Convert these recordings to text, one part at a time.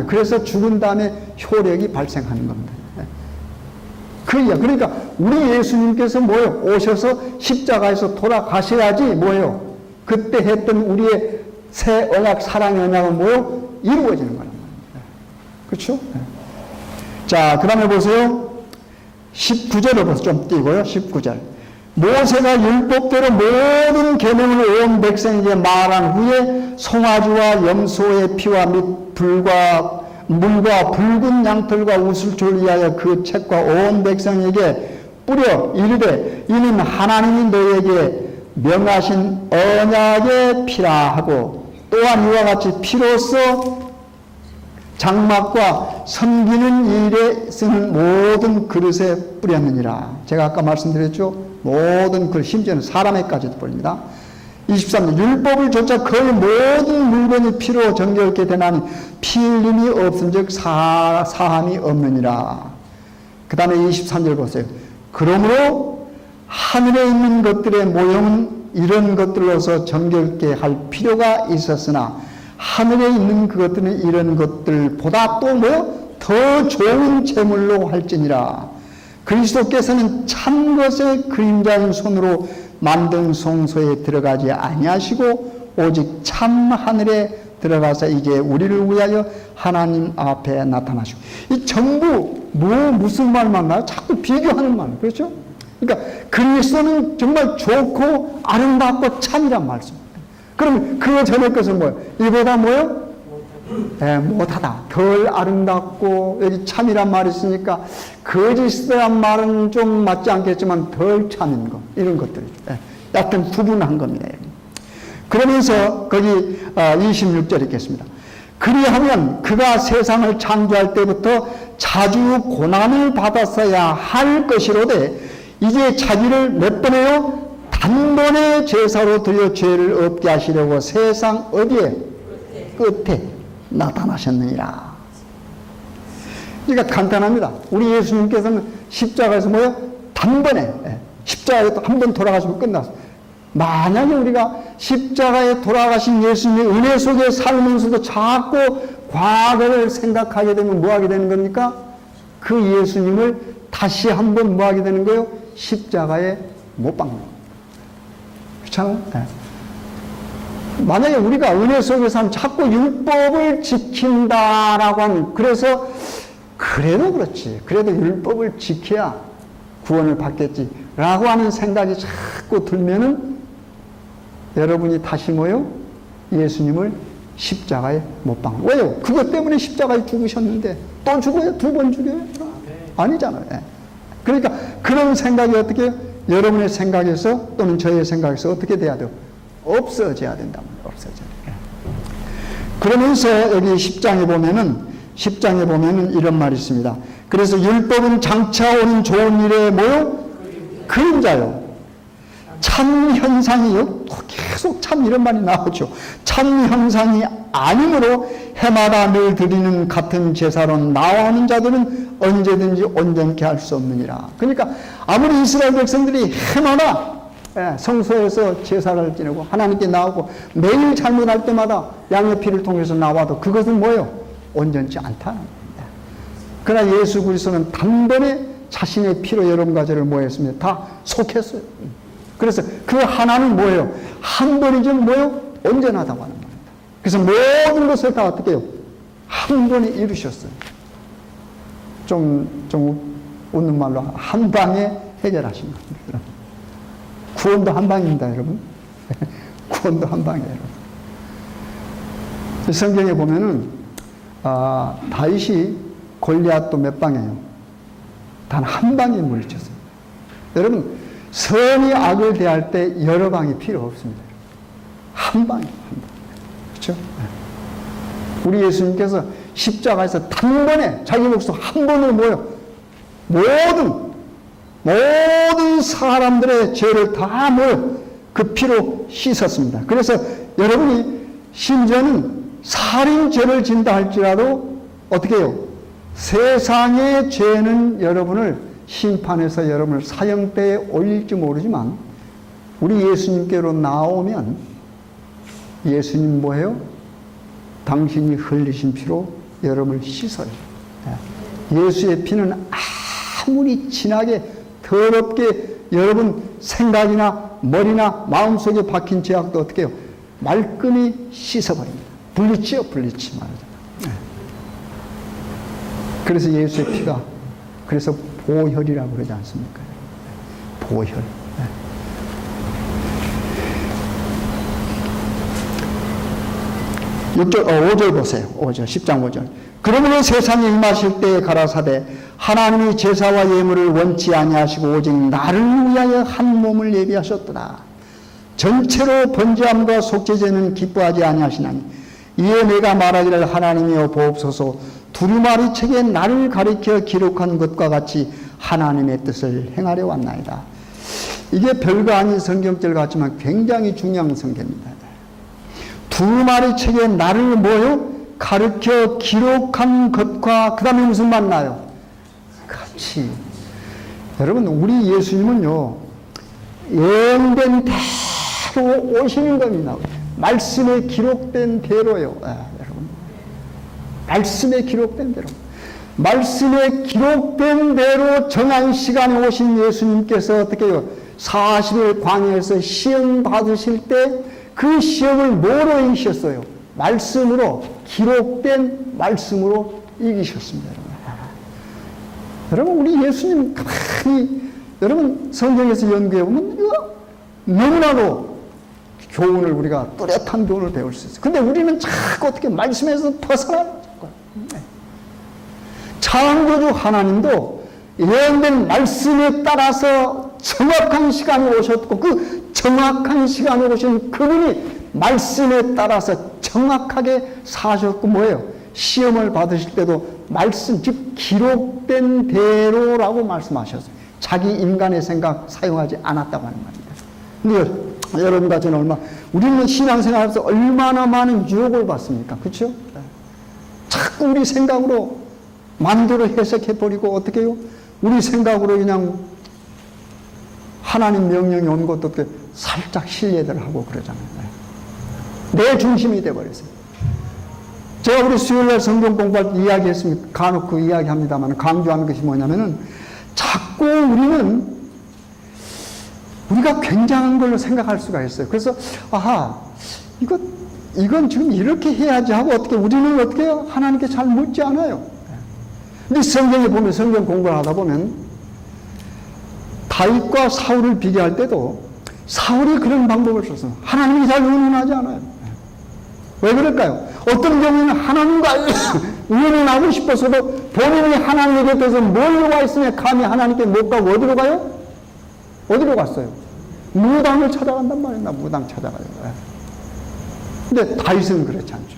그래서 죽은 다음에 효력이 발생하는 겁니다. 그러니까 우리 예수님께서 뭐예요? 오셔서 십자가에서 돌아가셔야지 뭐예요? 그때 했던 우리의 새 언약, 사랑의 언약은 뭐예요? 이루어지는 거란 말입니다. 그렇죠? 자, 그 다음에 보세요. 19절을 보세요. 좀 띄고요. 19절. 모세가 율법대로 모든 계명을 온 백성에게 말한 후에 송아지와 염소의 피와 및 물과 붉은 양털과 우슬초를 위하여 그 책과 온 백성에게 뿌려 이르되 이는 하나님이 너에게 명하신 언약의 피라 하고 또한 이와 같이 피로써 장막과 섬기는 일에 쓰는 모든 그릇에 뿌렸느니라. 제가 아까 말씀드렸죠. 모든 그릇, 심지어는 사람에까지도 뿌립니다. 23절 율법을 조차 거의 모든 물건이 피로 정결케 되나니 피 흘림이 없은즉 사함이 없느니라. 그 다음에 23절 보세요. 그러므로 하늘에 있는 것들의 모형은 이런 것들로서 정결케 할 필요가 있었으나 하늘에 있는 그것들은 이런 것들보다 또 뭐요? 더 좋은 제물로 할지니라. 그리스도께서는 참 것의 그림자인 손으로 만든 성소에 들어가지 아니하시고 오직 참 하늘에 들어가서 이제 우리를 위하여 하나님 앞에 나타나시고, 이 전부 무슨 말 맞나요? 자꾸 비교하는 말, 그렇죠? 그러니까 그리스도는 정말 좋고 아름답고 참이란 말씀입니다. 그럼 그 전에 것은 뭐예요? 이보다 뭐예요? 못하다. 덜 아름답고, 여기 참이란 말이 있으니까 거짓이란 말은 좀 맞지 않겠지만 덜 참인 것, 이런 것들이죠. 여하튼 구분한 겁니다. 그러면서 거기 26절 있겠습니다. 그리하면 그가 세상을 창조할 때부터 자주 고난을 받았어야 할 것이로되 이제 자기를 몇 번에요? 단번에 제사로 드려 죄를 없게 하시려고 세상 어디에? 끝에 나타나셨느니라. 그러니까 간단합니다. 우리 예수님께서는 십자가에서 뭐예요? 단번에 십자가에 또 한 번 돌아가시고 끝났어요. 만약에 우리가 십자가에 돌아가신 예수님의 은혜 속에 살면서도 자꾸 과거를 생각하게 되면 뭐 하게 되는 겁니까? 그 예수님을 다시 한 번 뭐 하게 되는 거예요? 십자가에 못 박는 거예요. 그렇잖아요? 만약에 우리가 은혜 속에서 자꾸 율법을 지킨다라고 하는, 그래서 그래도 그렇지, 그래도 율법을 지켜야 구원을 받겠지 라고 하는 생각이 자꾸 들면은 여러분이 다시 뭐요? 예수님을 십자가에 못 박는. 왜요? 그것 때문에 십자가에 죽으셨는데 또 죽어요? 두 번 죽여요? 아니잖아요. 그러니까 그런 생각이 어떻게 해요? 여러분의 생각에서 또는 저의 생각에서 어떻게 돼야 돼요? 없어져야 된다. 없어져야 돼요. 그러면서 여기 10장에 보면은 이런 말이 있습니다. 그래서 율법은 장차 오는 좋은 일에 뭐요? 그림자요. 참 현상이요. 계속 참 이런 말이 나오죠. 참 형상이 아니므로 해마다 늘 드리는 같은 제사로 나오는 자들은 언제든지 온전케 할 수 없느니라. 그러니까 아무리 이스라엘 백성들이 해마다 성소에서 제사를 지내고 하나님께 나오고 매일 잘못할 때마다 양의 피를 통해서 나와도 그것은 뭐예요? 온전치 않다는 겁니다. 그러나 예수 그리스도는 단번에 자신의 피로 여러분과 저를 뭐 했습니다? 다 속했어요. 그래서 그 하나는 뭐예요? 한 번이죠. 뭐예요? 온전하다고 하는 겁니다. 그래서 모든 것을 다 어떻게 해요? 한 번에 이루셨어요. 좀 웃는 말로 한 방에 해결하신 겁니다. 구원도 한 방입니다, 여러분. 구원도 한 방이에요. 성경에 보면은 다윗이 골리앗도 몇 방이에요? 단 한 방에 물리쳤어요. 여러분, 선이 악을 대할 때 여러 방이 필요 없습니다. 한 방이에요, 한 방. 그렇죠? 우리 예수님께서 십자가에서 단번에 자기 목숨 한 번으로 뭐요? 모든 사람들의 죄를 다 뭐요? 그 피로 씻었습니다. 그래서 여러분이 심지어는 살인죄를 진다 할지라도 어떻게 해요? 세상의 죄는 여러분을 심판해서 여러분을 사형대에 올릴지 모르지만 우리 예수님께로 나오면 예수님 뭐예요? 당신이 흘리신 피로 여러분을 씻어요. 예수의 피는 아무리 진하게 더럽게 여러분 생각이나 머리나 마음속에 박힌 죄악도 어떻게 해요? 말끔히 씻어버립니다. 블리치요, 블리치 말하자면. 그래서 예수의 피가 그래서 보혈이라고 그러지 않습니까? 보혈. 5절 보세요. 5절, 10장 5절. 그러므로 세상에 임하실 때에 가라사대 하나님이 제사와 예물을 원치 아니하시고 오직 나를 위하여 한 몸을 예비하셨도다. 전체로 번제함과 속죄제는 기뻐하지 아니하시나니 이에 내가 말하기를 하나님이여 보옵소서 두루마리 책에 나를 가리켜 기록한 것과 같이 하나님의 뜻을 행하려 왔나이다. 이게 별거 아닌 성경절 같지만 굉장히 중요한 성경입니다. 두루마리 책에 나를 뭐요? 가르쳐 기록한 것과 그 다음에 무슨 만나요? 같이. 여러분 우리 예수님은요 예언된 대로 오시는 겁니다. 말씀에 기록된 대로요. 여러분 말씀에 기록된 대로 말씀에 기록된 대로 정한 시간에 오신 예수님께서 어떻게 해요? 40일 광야에서 시험 받으실 때 그 시험을 뭐로 이기셨어요? 말씀으로, 기록된 말씀으로 이기셨습니다. 여러분 우리 예수님 가만히 여러분 성경에서 연구해보면 이거 너무나도 교훈을 우리가 뚜렷한 교훈을 배울 수 있어요. 근데 우리는 자꾸 어떻게 말씀에서 벗어나요. 창조주 하나님도 예언된 말씀에 따라서 정확한 시간에 오셨고 그 정확한 시간에 오신 그분이 말씀에 따라서 정확하게 사셨고 뭐예요? 시험을 받으실 때도 말씀 즉 기록된 대로라고 말씀하셨어요. 자기 인간의 생각 사용하지 않았다고 하는 말입니다. 근데 여러분과 저는 우리는 신앙생활에서 얼마나 많은 유혹을 받습니까? 그렇죠? 자꾸 우리 생각으로 마음대로 해석해버리고 어떻게 해요? 우리 생각으로 그냥 하나님 명령이 온 것도 어떻게 살짝 신뢰를 하고 그러잖아요. 내 중심이 돼버렸어요. 제가 우리 수요일날 성경 공부할 때 이야기했습니다. 간혹 그 이야기합니다만 강조하는 것이 뭐냐면은 자꾸 우리가 굉장한 걸로 생각할 수가 있어요. 그래서 이건 지금 이렇게 해야지 하고 우리는 어떻게 해요? 하나님께 잘 묻지 않아요. 근데 성경에 보면 성경 공부를 하다 보면 다윗과 사울을 비교할 때도 사울이 그런 방법을 썼어요. 하나님이 잘 의논하지 않아요. 왜 그럴까요? 어떤 경우에는 하나님과 의논하고 싶어서도 본인이 하나님 곁에서 멀리 와 있으면 감히 하나님께 못 가고 어디로 가요? 어디로 갔어요? 무당을 찾아간단 말이야. 무당 찾아가요. 근데 다윗은 그렇지 않죠.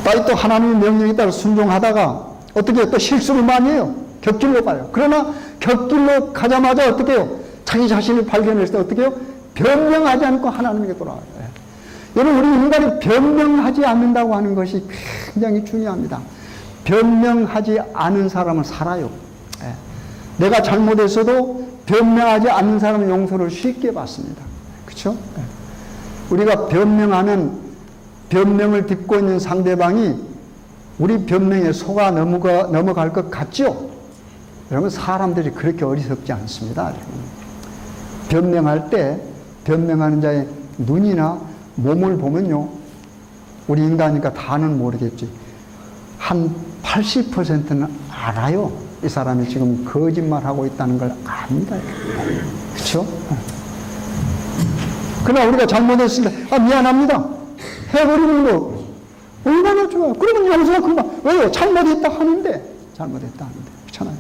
다윗도 하나님의 명령에 따라 순종하다가 어떻게 또 실수를 많이 해요. 곁길로 가요. 그러나 곁길로 가자마자 어떻게 해요? 자기 자신을 발견했을 때 어떻게 해요? 변명하지 않고 하나님에게 돌아와요. 여러분 우리 인간이 변명하지 않는다고 하는 것이 굉장히 중요합니다. 변명하지 않은 사람은 살아요. 내가 잘못했어도 변명하지 않는 사람은 용서를 쉽게 받습니다. 그렇죠? 우리가 변명하면 변명을 듣고 있는 상대방이 우리 변명에 속아 넘어갈 것 같죠? 여러분 사람들이 그렇게 어리석지 않습니다. 변명할 때 변명하는 자의 눈이나 몸을 보면요 우리 인간이니까 다는 모르겠지 한 80%는 알아요. 이 사람이 지금 거짓말하고 있다는 걸 압니다. 그렇죠? 그러나 우리가 잘못했을 때 미안합니다 해버리는 거 얼마나 좋아요. 그러면 용서가 금방 왜요? 잘못했다 하는데 그렇잖아요.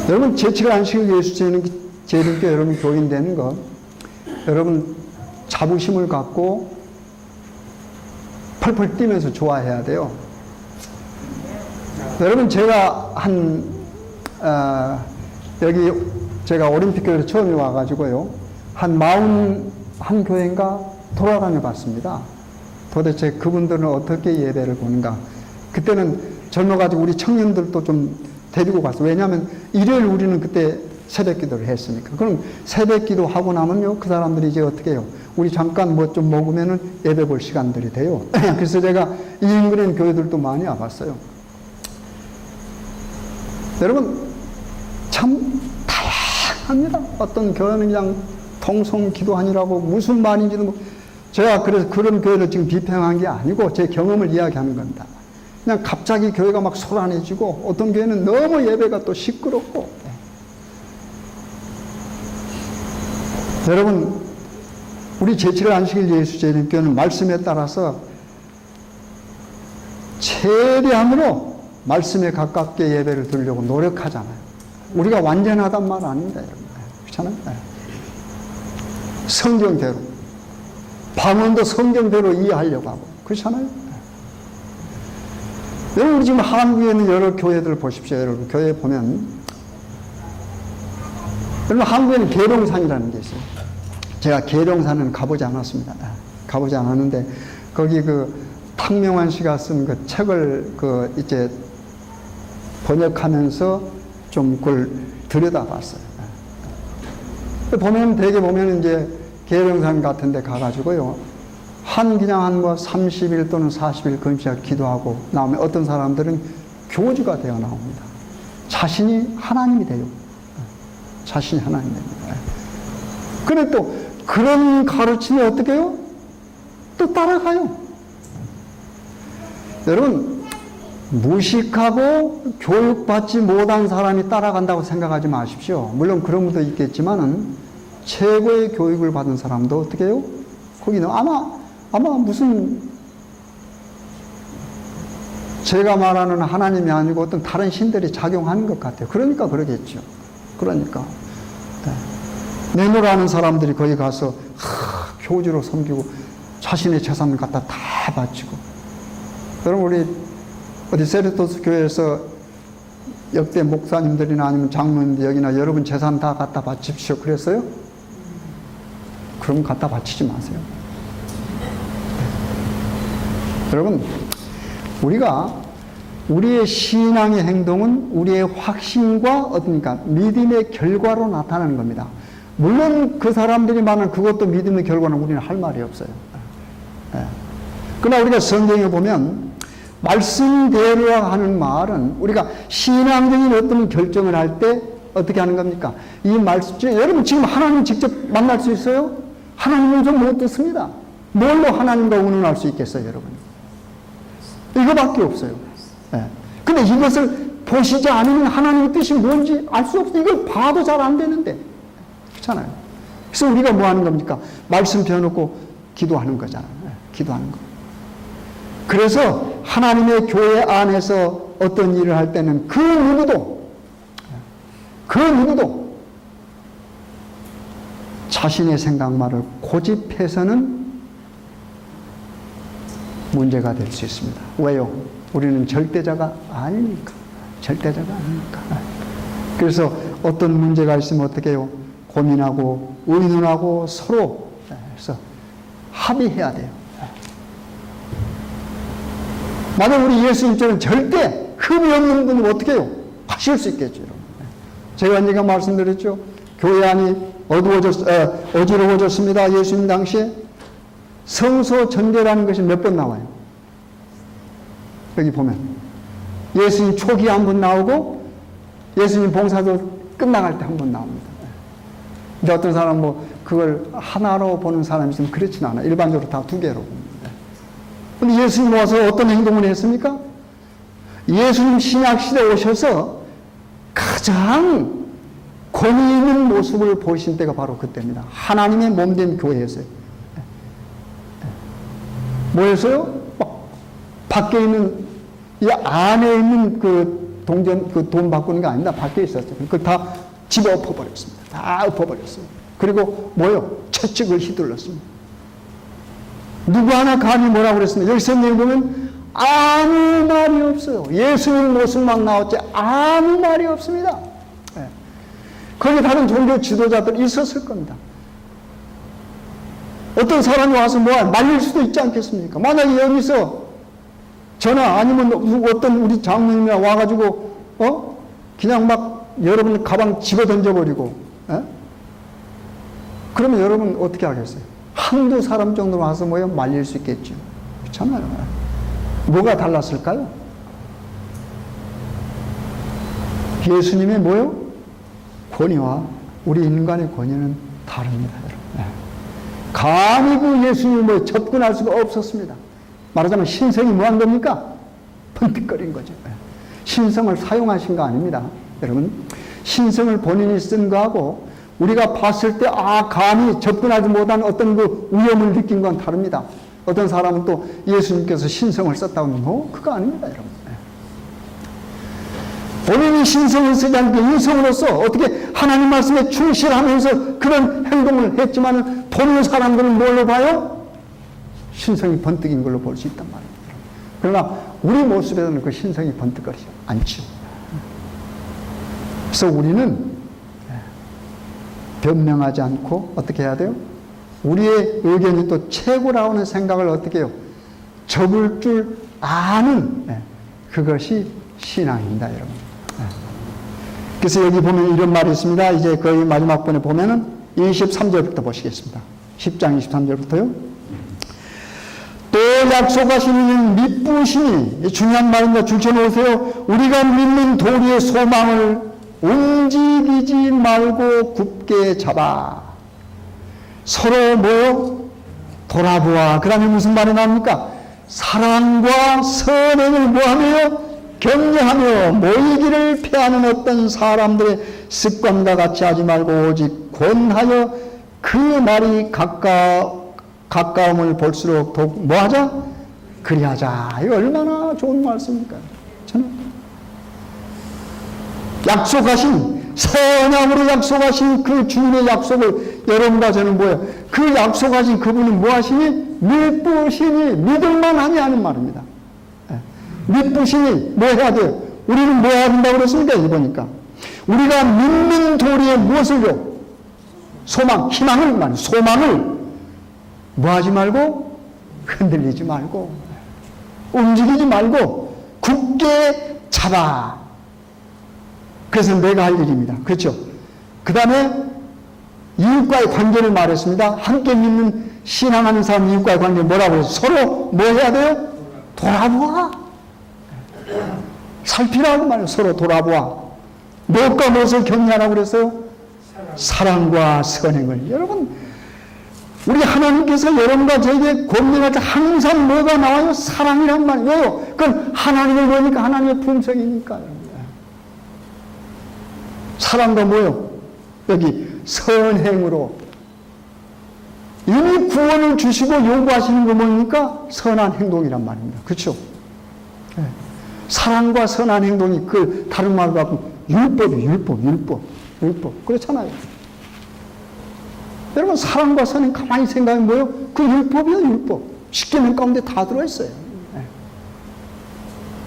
여러분 재치를 안 시키고 예수 제일교 여러분 교인 되는 것 여러분 자부심을 갖고 펄펄 뛰면서 좋아해야 돼요. 여러분 제가 여기 제가 올림픽교회로 처음에 와가지고요 한 41교회인가 돌아다녀 봤습니다. 도대체 그분들은 어떻게 예배를 보는가. 그때는 젊어가지고 우리 청년들도 좀 데리고 갔어요. 왜냐하면 일요일 우리는 그때 새벽 기도를 했으니까. 그럼 새벽 기도 하고 나면요 그 사람들이 이제 어떻게 해요? 우리 잠깐 뭐 좀 먹으면은 예배 볼 시간들이 돼요. 그래서 제가 이 인근에 있는 교회들도 많이 와봤어요. 여러분, 참 다양합니다. 어떤 교회는 그냥 통성 기도하니라고 무슨 말인지도 제가 그래서 그런 교회를 지금 비평한 게 아니고 제 경험을 이야기하는 겁니다. 그냥 갑자기 교회가 막 소란해지고 어떤 교회는 너무 예배가 또 시끄럽고. 여러분, 우리 제7일 안식일 예수 재림교회는 말씀에 따라서 최대한으로 말씀에 가깝게 예배를 드리려고 노력하잖아요. 우리가 완전하단 말 아닙니다, 여러분. 그렇잖아요? 성경대로. 방언도 성경대로 이해하려고 하고. 그렇잖아요? 여러분, 우리 지금 한국에 있는 여러 교회들 보십시오. 여러분, 교회 보면. 여러분, 한국에는 계룡산이라는 게 있어요. 제가 계룡산은 가보지 않았습니다. 가보지 않았는데, 거기 탕명환 씨가 쓴 그 책을 이제 번역하면서 좀 그걸 들여다봤어요. 보면, 대개 보면 이제 계룡산 같은 데 가가지고요. 그냥 한 30일 또는 40일 금시가 기도하고 나오면 어떤 사람들은 교주가 되어 나옵니다. 자신이 하나님이 돼요. 자신이 하나님이 됩니다. 그래 또 그런 가르침이 어떻게 해요? 또 따라가요. 여러분, 무식하고 교육받지 못한 사람이 따라간다고 생각하지 마십시오. 물론 그런 분도 있겠지만은 최고의 교육을 받은 사람도 어떻게 해요? 거기는 아마 무슨 제가 말하는 하나님이 아니고 어떤 다른 신들이 작용하는 것 같아요. 그러니까 그러겠죠. 그러니까. 내노라는 사람들이 거기 가서 교주로 섬기고 자신의 재산을 갖다 다 바치고. 여러분, 우리 어디 세르토스 교회에서 역대 목사님들이나 아니면 장로님들 여기나 여러분 재산 다 갖다 바칩시오 그랬어요? 그럼 갖다 바치지 마세요. 여러분, 우리의 신앙의 행동은 우리의 확신과 어떤가 믿음의 결과로 나타나는 겁니다. 물론 그 사람들이 말하는 그것도 믿음의 결과는 우리는 할 말이 없어요. 그러나 우리가 성경에 보면 말씀대로 하는 말은 우리가 신앙적인 어떤 결정을 할 때 어떻게 하는 겁니까? 이 말씀, 여러분 지금 하나님 직접 만날 수 있어요? 하나님은 좀 못 듣습니다. 뭘로 하나님과 운운할 수 있겠어요, 여러분? 이거밖에 없어요. 근데 이것을 보시지 않으면 하나님의 뜻이 뭔지 알 수 없어요. 이걸 봐도 잘 안 되는데. 그렇잖아요. 그래서 우리가 뭐 하는 겁니까? 말씀 펴놓고 기도하는 거잖아요. 기도하는 거. 그래서 하나님의 교회 안에서 어떤 일을 할 때는 그 누구도 자신의 생각만을 고집해서는 문제가 될 수 있습니다. 왜요? 우리는 절대자가 아니니까. 절대자가 아니니까. 그래서 어떤 문제가 있으면 어떻게 해요? 고민하고 의논하고 서로 해서 합의해야 돼요. 만약 우리 예수님처럼 절대 흠이 없는 분은 어떻게 해요? 하실 수 있겠죠. 여러분. 제가 언젠가 말씀드렸죠. 교회 안이 어지러워졌습니다. 예수님 당시에 성소 전례라는 것이 몇 번 나와요. 여기 보면 예수님 초기에 한 번 나오고 예수님 봉사도 끝나갈 때 한 번 나옵니다. 근데 어떤 사람은 그걸 하나로 보는 사람이 있으면 그렇지는 않아요. 일반적으로 다 두 개로 봅니다. 근데 예수님 와서 어떤 행동을 했습니까? 예수님 신약시대에 오셔서 가장 권위 있는 모습을 보이신 때가 바로 그때입니다. 하나님의 몸된 교회였어요. 뭐였어요? 밖에 있는, 이 안에 있는 돈 바꾸는 게 아닙니다. 밖에 있었어요. 그걸 다 집어 엎어버렸습니다. 다 엎어버렸어요. 그리고 채찍을 휘둘렀습니다. 누구 하나 감히 뭐라고 그랬습니다. 여기 성경에 보면 아무 말이 없어요. 예수님 모습만 나왔지 아무 말이 없습니다. 거기 다른 종교 지도자들 있었을 겁니다. 어떤 사람이 와서 말릴 수도 있지 않겠습니까? 만약에 여기서 저나 아니면 어떤 우리 장로님이 와가지고 그냥 막 여러분 가방 집어 던져버리고 그러면 여러분 어떻게 하겠어요? 한두 사람 정도 와서 뭐요? 말릴 수 있겠죠. 그렇잖아요. 뭐가 달랐을까요? 예수님의 뭐요? 권위와 우리 인간의 권위는 다릅니다. 감히 그 예수님을 접근할 수가 없었습니다. 말하자면 신성이 뭐한 겁니까? 펀뜩거린 거죠. 신성을 사용하신 거 아닙니다. 여러분, 신성을 본인이 쓴 거하고 우리가 봤을 때 감히 접근하지 못한 어떤 그 위험을 느낀 건 다릅니다. 어떤 사람은 또 예수님께서 신성을 썼다고 하면 그거 아닙니다, 여러분. 본인이 신성을 쓰지 않고 인성으로서 어떻게 하나님 말씀에 충실하면서 그런 행동을 했지만 보는 사람들은 뭘로 봐요? 신성이 번뜩인 걸로 볼 수 있단 말입니다. 그러나 우리 모습에서는 그 신성이 번뜩거리지 않죠. 그래서 우리는 변명하지 않고 어떻게 해야 돼요? 우리의 의견이 또 최고라고 하는 생각을 어떻게 해요? 접을 줄 아는 그것이 신앙입니다, 여러분. 그래서 여기 보면 이런 말이 있습니다. 이제 거의 마지막 번에 보면은 23절부터 보시겠습니다. 10장 23절부터요. 또 약속하신 이는 미쁘시니, 중요한 말입니다. 줄쳐놓으세요. 우리가 믿는 도리의 소망을 움직이지 말고 굳게 잡아 서로 뭐요? 돌아보아. 그 다음에 무슨 말이 나옵니까? 사랑과 선행을 뭐하며? 격려하며 모이기를 피하는 어떤 사람들의 습관과 같이 하지 말고 오직 권하여 그 날이 가까움을 볼수록 더욱 뭐하자? 그리하자. 이거 얼마나 좋은 말씀입니까? 저는 약속하신, 선약으로 약속하신 그 주님의 약속을 여러분과 저는 뭐예요? 그 약속하신 그분은 뭐하시니? 믿으시니 믿을만 하니 하는 말입니다. 믿으시니 뭐 해야 돼요? 우리는 뭐 해야 된다고 그랬습니까? 이거 보니까 우리가 믿는 도리에 무엇을요? 소망, 희망을 말이에요. 소망을 뭐 하지 말고 흔들리지 말고 움직이지 말고 굳게 잡아. 그래서 내가 할 일입니다. 그렇죠? 그 다음에 이웃과의 관계를 말했습니다. 함께 믿는 신앙하는 사람 이웃과의 관계 뭐라고 해서 서로 뭐 해야 돼요? 돌아보아. 살피라고 말이에요. 서로 돌아보아. 무엇과 무엇을 격려하라고 그랬어요? 사랑과 선행을. 여러분, 우리 하나님께서 여러분과 저에게 권면할 때 항상 뭐가 나와요? 사랑이란 말이에요. 왜요? 그건 하나님을 보니까 하나님의 품성이니까. 사랑과 뭐요? 여기 선행으로 이미 구원을 주시고 요구하시는 거 뭡니까? 선한 행동이란 말입니다. 그렇죠? 네. 사랑과 선한 행동이 그 다른 말로 하면 율법이에요. 율법. 그렇잖아요. 여러분, 사랑과 선행 가만히 생각해 뭐예요? 그 율법이에요, 율법. 10계명 가운데 다 들어있어요. 네.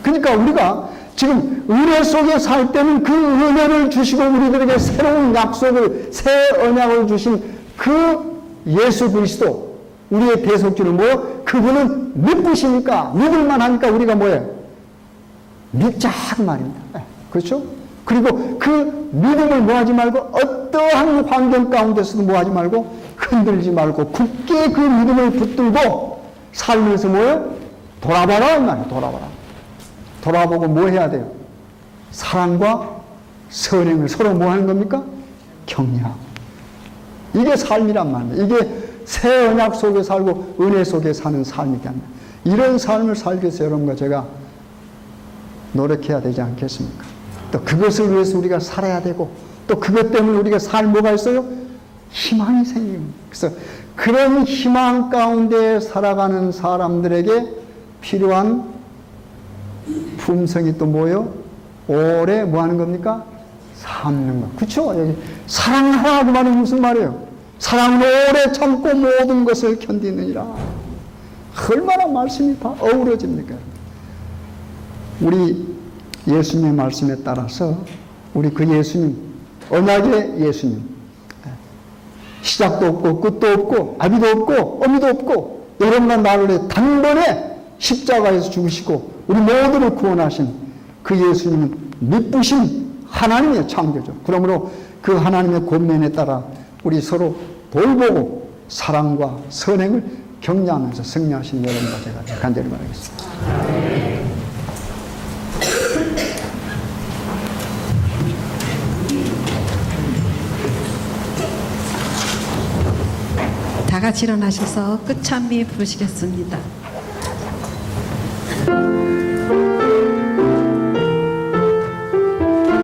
그러니까 우리가 지금 은혜 속에 살 때는 그 은혜를 주시고 우리들에게 새로운 약속을, 새 언약을 주신 그 예수 그리스도, 우리의 대속주는 뭐예요? 그분은 믿으시니까, 믿을만 하니까 우리가 뭐예요? 믿자 그 말입니다. 그렇죠? 그리고 그 믿음을 뭐하지 말고 어떠한 환경 가운데서도 뭐하지 말고 흔들지 말고 굳게 그 믿음을 붙들고 살면서 뭐예요? 돌아봐라 이 말이에요. 돌아보고 뭐 해야 돼요? 사랑과 선행을 서로 뭐 하는 겁니까? 격려하고. 이게 삶이란 말입니다. 이게 새 언약 속에 살고 은혜 속에 사는 삶이란 말이에요. 이런 삶을 살기 위해서 여러분과 제가 노력해야 되지 않겠습니까? 또 그것을 위해서 우리가 살아야 되고 또 그것 때문에 우리가 살 뭐가 있어요? 희망이 생깁니다. 그래서 그런 희망 가운데 살아가는 사람들에게 필요한 품성이 또 뭐예요? 오래 뭐 하는 겁니까? 참는 것. 그렇죠? 여기 사랑하라고 말이 무슨 말이에요? 사랑은 오래 참고 모든 것을 견디느니라. 얼마나 말씀이 다 어우러집니까? 우리 예수님의 말씀에 따라서 우리 그 예수님, 언약의 예수님, 시작도 없고 끝도 없고 아비도 없고 어미도 없고 여러분과 나를 위해 단번에 십자가에서 죽으시고 우리 모두를 구원하신 그 예수님은 믿으신 하나님의 창조죠. 그러므로 그 하나님의 권면에 따라 우리 서로 돌보고 사랑과 선행을 격려하면서 승리하시는 여러분과 제가 간절히 바라겠습니다. 다 같이 일어나셔서 끝찬미 부르시겠습니다.